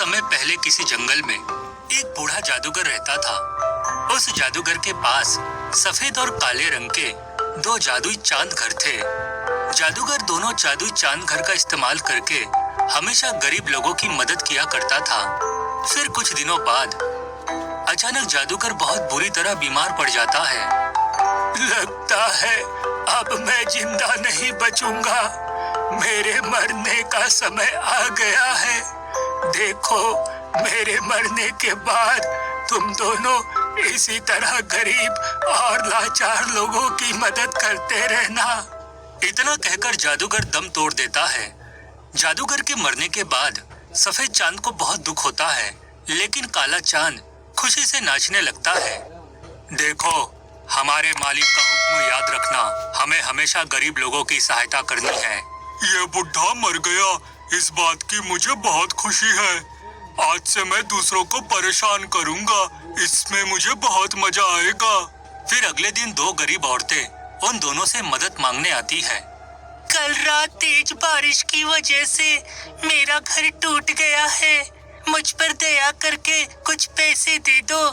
समय पहले किसी जंगल में एक बूढ़ा जादूगर रहता था। उस जादूगर के पास सफेद और काले रंग के दो जादुई चांद घर थे। जादूगर दोनों जादुई चांद घर का इस्तेमाल करके हमेशा गरीब लोगों की मदद किया करता था। फिर कुछ दिनों बाद अचानक जादूगर बहुत बुरी तरह बीमार पड़ जाता है। लगता है अब मैं जिंदा नहीं बचूंगा, मेरे मरने का समय आ गया है। देखो, मेरे मरने के बाद तुम दोनों इसी तरह गरीब और लाचार लोगों की मदद करते रहना। इतना कहकर जादूगर दम तोड़ देता है। जादूगर के मरने के बाद सफेद चांद को बहुत दुख होता है, लेकिन काला चांद खुशी से नाचने लगता है। देखो, हमारे मालिक का हुक्म याद रखना, हमें हमेशा गरीब लोगों की सहायता करनी है। ये बुढ़ा मर गया, इस बात की मुझे बहुत खुशी है। आज से मैं दूसरों को परेशान करूंगा, इसमें मुझे बहुत मजा आएगा। फिर अगले दिन दो गरीब औरतें उन दोनों से मदद मांगने आती है। कल रात तेज बारिश की वजह से मेरा घर टूट गया है, मुझ पर दया करके कुछ पैसे दे दो।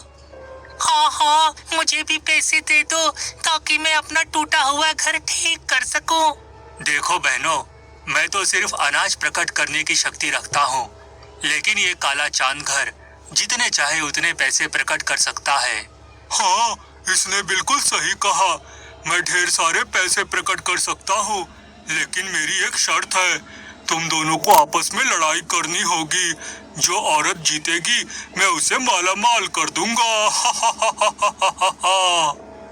हाँ, मुझे भी पैसे दे दो ताकि मैं अपना टूटा हुआ घर ठीक कर सकूं। देखो बहनों, मैं तो सिर्फ अनाज प्रकट करने की शक्ति रखता हूँ, लेकिन ये काला चांद घर जितने चाहे उतने पैसे प्रकट कर सकता है। हाँ, इसने बिल्कुल सही कहा। मैं ढेर सारे पैसे प्रकट कर सकता हूँ, लेकिन मेरी एक शर्त है। तुम दोनों को आपस में लड़ाई करनी होगी। जो औरत जीतेगी मैं उसे माला माल कर दूंगा।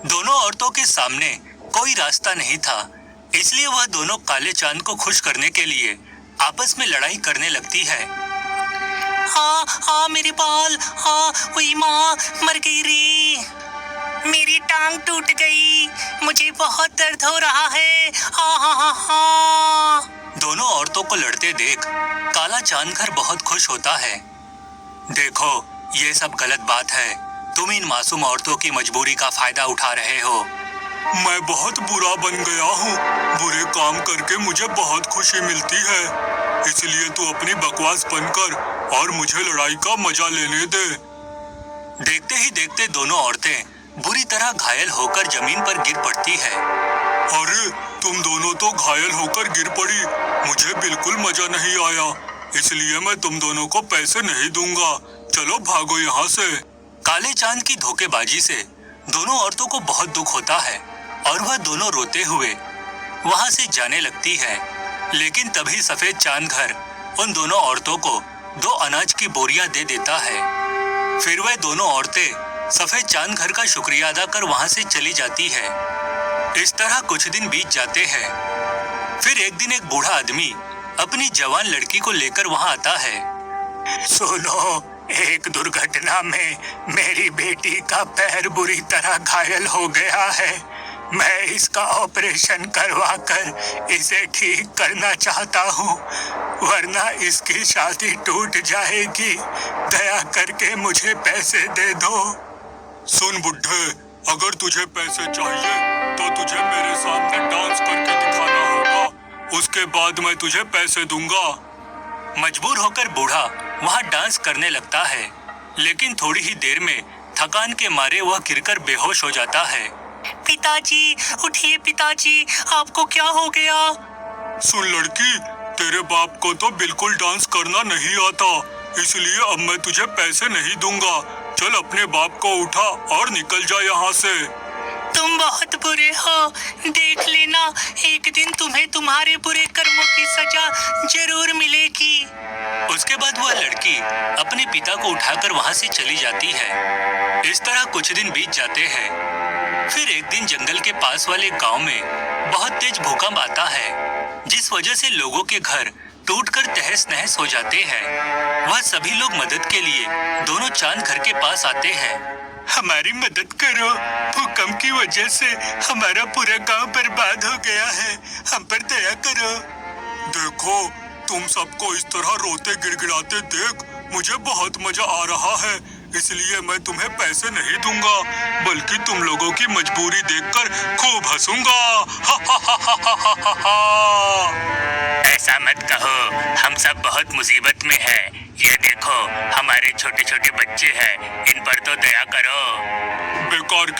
दोनों औरतों के सामने कोई रास्ता नहीं था, इसलिए वह दोनों काले चांद को खुश करने के लिए आपस में लड़ाई करने लगती है। हाँ, मेरे बाल, हाँ, वही माँ मर गई रे, मेरी टांग टूट गई, मुझे बहुत दर्द हो रहा है। हाँ। दोनों औरतों को लड़ते देख काला चांद घर बहुत खुश होता है। देखो, ये सब गलत बात है, तुम इन मासूम औरतों की मजबूरी का फायदा उठा रहे हो। मैं बहुत बुरा बन गया हूँ, बुरे काम करके मुझे बहुत खुशी मिलती है, इसलिए तू अपनी बकवास बंद कर और मुझे लड़ाई का मजा लेने दे। देखते ही देखते दोनों औरतें बुरी तरह घायल होकर जमीन पर गिर पड़ती है। अरे, तुम दोनों तो घायल होकर गिर पड़ी, मुझे बिल्कुल मजा नहीं आया, इसलिए मैं तुम दोनों को पैसे नहीं दूंगा। चलो भागो यहाँ से। काले चांद की धोखेबाजी से दोनों औरतों को बहुत दुख होता है और वह दोनों रोते हुए वहां से जाने लगती है। लेकिन तभी सफेद चांद घर उन दोनों औरतों को दो अनाज की बोरियां दे देता है। फिर वह दोनों औरतें सफेद चांद घर का शुक्रिया अदा कर वहां से चली जाती है। इस तरह कुछ दिन बीत जाते हैं। फिर एक दिन एक बूढ़ा आदमी अपनी जवान लड़की को लेकर वहां आता है। सुनो, एक दुर्घटना में मेरी बेटी का पैर बुरी तरह घायल हो गया है। मैं इसका ऑपरेशन करवाकर इसे ठीक करना चाहता हूँ, वरना इसकी शादी टूट जाएगी। दया करके मुझे पैसे दे दो। सुन बुड्ढे, अगर तुझे पैसे चाहिए तो तुझे मेरे सामने डांस करके दिखाना होगा, उसके बाद मैं तुझे पैसे दूंगा। मजबूर होकर बूढ़ा वहां डांस करने लगता है, लेकिन थोड़ी ही देर में थकान के मारे वह गिरकर बेहोश हो जाता है। पिताजी, उठिए पिताजी, आपको क्या हो गया? सुन लड़की, तेरे बाप को तो बिल्कुल डांस करना नहीं आता, इसलिए अब मैं तुझे पैसे नहीं दूंगा। चल अपने बाप को उठा और निकल जा यहाँ से। तुम बहुत बुरे हो, देख लेना, एक दिन तुम्हें तुम्हारे बुरे कर्मों की सजा जरूर मिलेगी। उसके बाद वह लड़की अपने पिता को उठाकर वहां से चली जाती है। इस तरह कुछ दिन बीत जाते हैं। फिर एक दिन जंगल के पास वाले गांव में बहुत तेज भूकंप आता है, जिस वजह से लोगों के घर टूटकर तहस नहस हो जाते हैं। वह सभी लोग मदद के लिए दोनों चांद घर के पास आते हैं। हमारी मदद करो, भूकंप की वजह से हमारा पूरा गांव बर्बाद हो गया है, हम पर दया करो। देखो, तुम सबको इस तरह रोते गिड़गिड़ाते देख मुझे बहुत मजा आ रहा है, इसलिए मैं तुम्हें पैसे नहीं दूंगा, बल्कि तुम लोगों की मजबूरी देखकर खूब हंसूंगा। ऐसा मत कहो, हम सब बहुत मुसीबत में हैं। ये देखो, देखो, हमारे छोटे छोटे बच्चे हैं, इन पर तो दया करो। बेकार